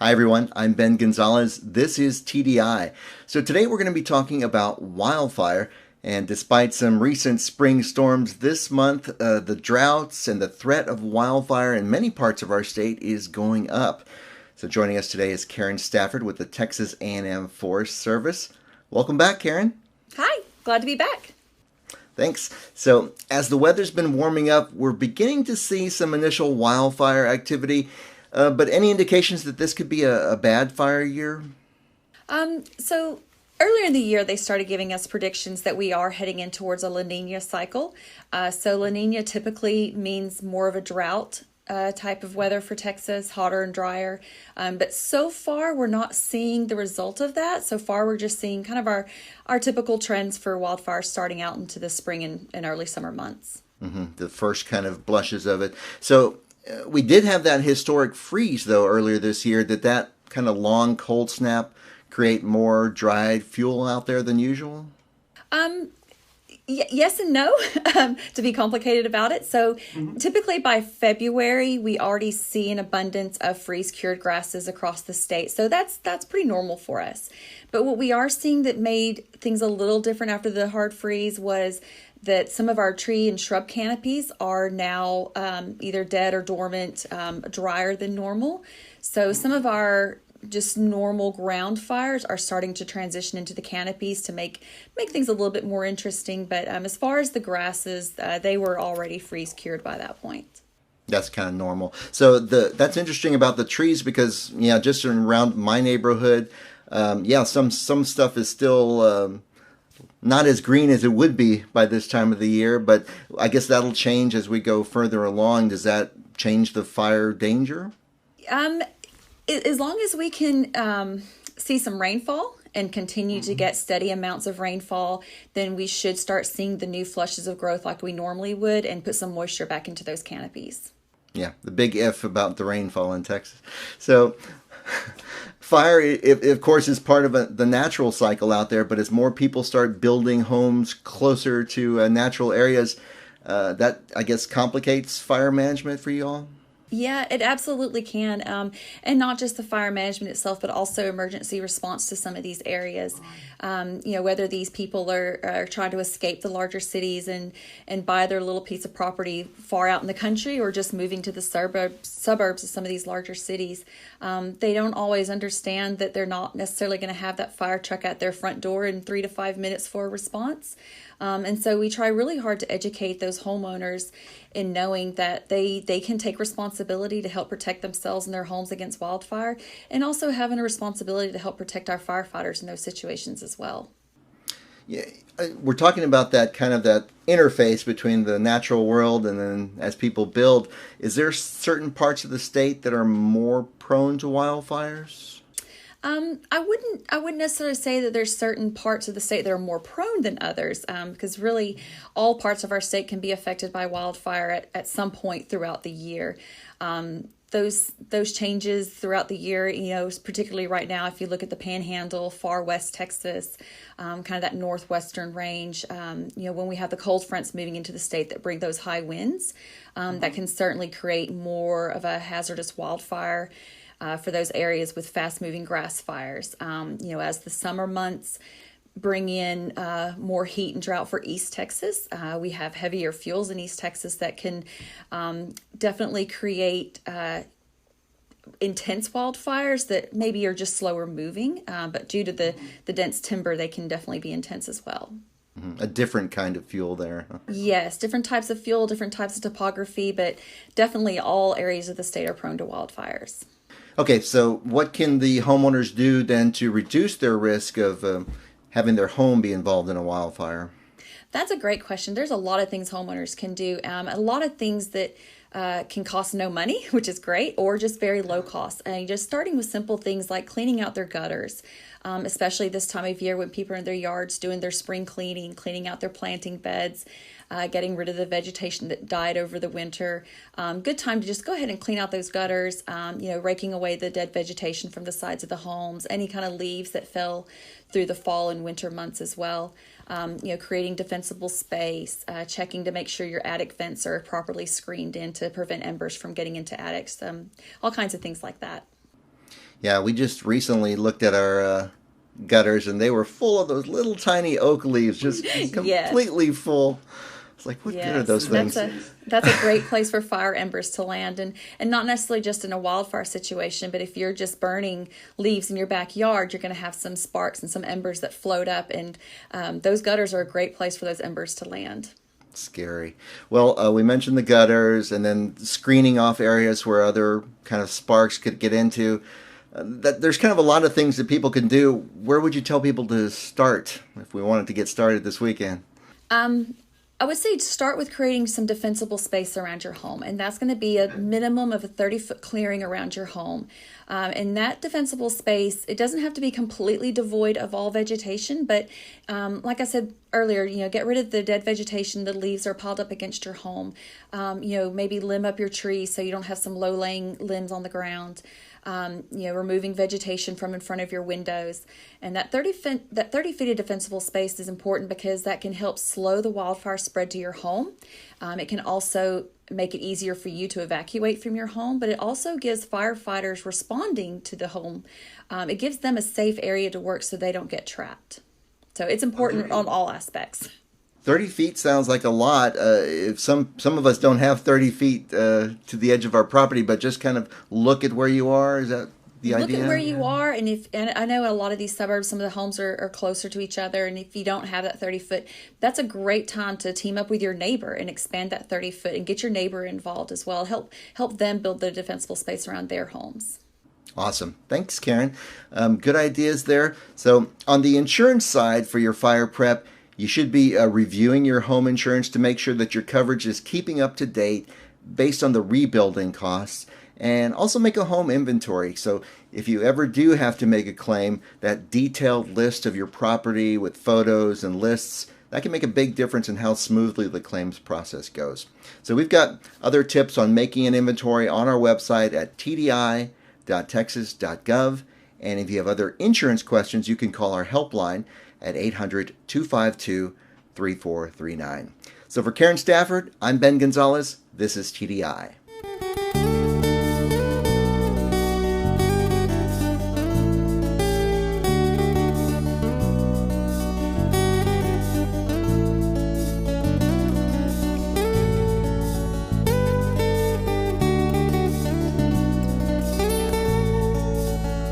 Hi everyone, I'm Ben Gonzalez. This is TDI. So today we're going to be talking about wildfire. And despite some recent spring storms this month, the droughts and the threat of wildfire in many parts of our state is going up. So joining us today is Karen Stafford with the Texas A&M Forest Service. Welcome back, Karen. Hi, glad to be back. Thanks. So as the weather's been warming up, we're beginning to see some initial wildfire activity. But any indications that this could be a bad fire year? So earlier in the year, they started giving us predictions that we are heading in towards a La Nina cycle. So La Nina typically means more of a drought type of weather for Texas, hotter and drier. But so far, we're not seeing the result of that. So far, we're just seeing kind of our typical trends for wildfires starting out into the spring and early summer months. The first kind of blushes of it. So we did have that historic freeze, though, earlier this year. Did that kind of long cold snap create more dried fuel out there than usual? Yes and no, to be complicated about it. So typically by February, we already see an abundance of freeze-cured grasses across the state. So that's pretty normal for us. But what we are seeing that made things a little different after the hard freeze was that some of our tree and shrub canopies are now either dead or dormant, drier than normal. So some of our just normal ground fires are starting to transition into the canopies to make things a little bit more interesting. But as far as the grasses, they were already freeze cured by that point. That's kind of normal. So that's interesting about the trees because just around my neighborhood, some stuff is still not as green as it would be by this time of the year. But I guess that'll change as we go further along. Does that change the fire danger? As long as we can see some rainfall and continue to get steady amounts of rainfall, then we should start seeing the new flushes of growth like we normally would and put some moisture back into those canopies. Yeah, the big if about the rainfall in Texas. So fire, of course, is part of the natural cycle out there, but as more people start building homes closer to natural areas, that, I guess, complicates fire management for you all? Yeah, it absolutely can. And not just the fire management itself, but also emergency response to some of these areas. Whether these people are trying to escape the larger cities and buy their little piece of property far out in the country or just moving to the suburbs of some of these larger cities. They don't always understand that they're not necessarily going to have that fire truck at their front door in 3 to 5 minutes for a response. And so we try really hard to educate those homeowners in knowing that they can take responsibility to help protect themselves and their homes against wildfire, and also having a responsibility to help protect our firefighters in those situations as well. Yeah, we're talking about that interface between the natural world and then as people build. Is there certain parts of the state that are more prone to wildfires? I wouldn't necessarily say that there's certain parts of the state that are more prone than others, because really all parts of our state can be affected by wildfire at some point throughout the year. Those changes throughout the year, particularly right now, if you look at the Panhandle, far west Texas, kind of that northwestern range, when we have the cold fronts moving into the state that bring those high winds, that can certainly create more of a hazardous wildfire for those areas with fast-moving grass fires. As the summer months bring in more heat and drought for East Texas, we have heavier fuels in East Texas that can definitely create intense wildfires that maybe are just slower moving, but due to the dense timber, they can definitely be intense as well. A different kind of fuel there. Yes, different types of fuel, different types of topography, but definitely all areas of the state are prone to wildfires. Okay, so what can the homeowners do then to reduce their risk of having their home be involved in a wildfire? That's a great question. There's a lot of things homeowners can do. A lot of things that can cost no money, which is great, or just very low cost. And just starting with simple things like cleaning out their gutters, especially this time of year when people are in their yards doing their spring cleaning out their planting beds, getting rid of the vegetation that died over the winter. Good time to just go ahead and clean out those gutters, raking away the dead vegetation from the sides of the homes, any kind of leaves that fell through the fall and winter months as well. Creating defensible space, checking to make sure your attic vents are properly screened in to prevent embers from getting into attics, all kinds of things like that. Yeah, we just recently looked at our gutters, and they were full of those little tiny oak leaves, just Yes. completely full. It's like, what good are Yes, those things? that's a great place for fire embers to land, and not necessarily just in a wildfire situation, but if you're just burning leaves in your backyard, you're going to have some sparks and some embers that float up, and those gutters are a great place for those embers to land. Scary. Well, we mentioned the gutters and then screening off areas where other kind of sparks could get into. That there's kind of a lot of things that people can do. Where would you tell people to start if we wanted to get started this weekend? I would say start with creating some defensible space around your home, and that's going to be a minimum of a 30-foot clearing around your home. And that defensible space, it doesn't have to be completely devoid of all vegetation, but like I said earlier, get rid of the dead vegetation, the leaves are piled up against your home. Maybe limb up your trees so you don't have some low-laying limbs on the ground. Removing vegetation from in front of your windows. And that 30 feet of defensible space is important because that can help slow the wildfire spread to your home. It can also make it easier for you to evacuate from your home, but it also gives firefighters responding to the home, it gives them a safe area to work so they don't get trapped. So it's important on all aspects. 30 feet sounds like a lot. If some of us don't have 30 feet to the edge of our property, but just kind of look at where you are. Is that the idea? Look at where you are, and I know in a lot of these suburbs, some of the homes are closer to each other, and if you don't have that 30 foot, that's a great time to team up with your neighbor and expand that 30 foot and get your neighbor involved as well. Help them build the defensible space around their homes. Awesome. Thanks, Karen. Good ideas there. So on the insurance side for your fire prep, you should be reviewing your home insurance to make sure that your coverage is keeping up to date based on the rebuilding costs, and also make a home inventory. So if you ever do have to make a claim, that detailed list of your property with photos and lists, that can make a big difference in how smoothly the claims process goes. So we've got other tips on making an inventory on our website at tdi.texas.gov. And if you have other insurance questions, you can call our helpline at 800-252-3439. So for Karen Stafford, I'm Ben Gonzalez. This is TDI.